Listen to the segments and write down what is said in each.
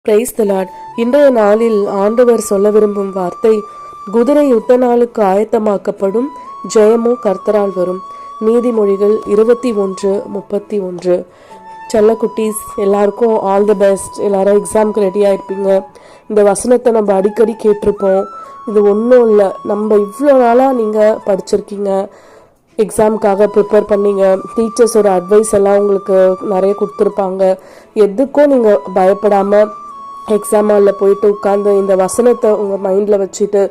Praise the Lord. இன்றைய நாளில் ஆண்டவர் சொல்ல விரும்பும் வார்த்தை, குதிரை யுத்த நாளுக்கு ஆயத்தமாக்கப்படும், ஜெயமோ கர்த்தரால் வரும். நீதிமொழிகள் 21:31. செல்லக்குட்டீஸ் எல்லாருக்கும் ஆல் தி பெஸ்ட். எல்லாரும் எக்ஸாமுக்கு ரெடி ஆயிருப்பீங்க. இந்த வசனத்தை நம்ம அடிக்கடி கேட்டிருப்போம். இது ஒன்றும் இல்லை, நம்ம இவ்வளோ நாளாக நீங்கள் படிச்சிருக்கீங்க, எக்ஸாமுக்காக ப்ரிப்பேர் பண்ணீங்க, டீச்சர்ஸோட அட்வைஸ் எல்லாம் உங்களுக்கு நிறைய கொடுத்துருப்பாங்க. எதுக்கும் நீங்கள் பயப்படாமல் எக்ஸாம் ஹாலில் போயிட்டு உட்காந்து இந்த வசனத்தை உங்கள் மைண்டில் வச்சுட்டு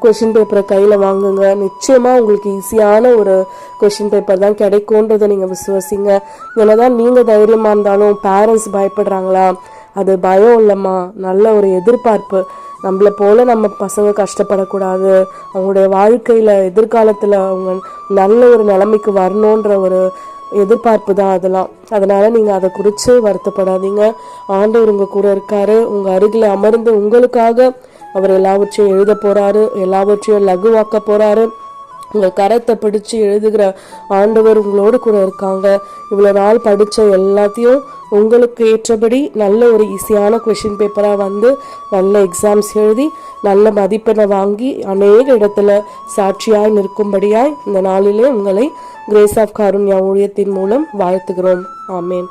கொஷின் பேப்பரை கையில் வாங்குங்க. நிச்சயமாக உங்களுக்கு ஈஸியான ஒரு கொஷின் பேப்பர் தான் கிடைக்கும்ன்றதை நீங்கள் விசுவாசிங்க. என்னதான் நீங்கள் தைரியமாக இருந்தாலும் பேரண்ட்ஸ் பயப்படுறாங்களா? அது பயம் இல்லைம்மா, நல்ல ஒரு எதிர்பார்ப்பு. நம்மளை போல் நம்ம பசங்க கஷ்டப்படக்கூடாது, அவங்களுடைய வாழ்க்கையில் எதிர்காலத்தில் அவங்க நல்ல ஒரு நிலைமைக்கு வரணுன்ற ஒரு எதிர்பார்ப்பு தான் அதெல்லாம். அதனால் நீங்கள் அதை குறித்து வருத்தப்படாதீங்க. ஆண்டவர் உங்கள் கூட இருக்காரு. உங்கள் அருகில் அமர்ந்து உங்களுக்காக அவர் எல்லாவற்றையும் எழுத போகிறாரு, எல்லாவற்றையும் லகுவாக்க போகிறாரு. உங்கள் கரத்தை பிடிச்சி எழுதுகிற ஆண்டவர் உங்களோடு கூட இருக்காங்க. இவ்வளோ நாள் படித்த எல்லாத்தையும் உங்களுக்கு ஏற்றபடி நல்ல ஒரு ஈஸியான கொஷின் பேப்பராக வந்து நல்ல எக்ஸாம்ஸ் எழுதி நல்ல மதிப்பெண்ணை வாங்கி அநேக இடத்துல சாட்சியாய் நிற்கும்படியாய் இந்த நாளிலே உங்களை கிரேஸ் ஆஃப் காருண்யா ஊழியத்தின் மூலம் வாழ்த்துகிறோம். ஆமேன்.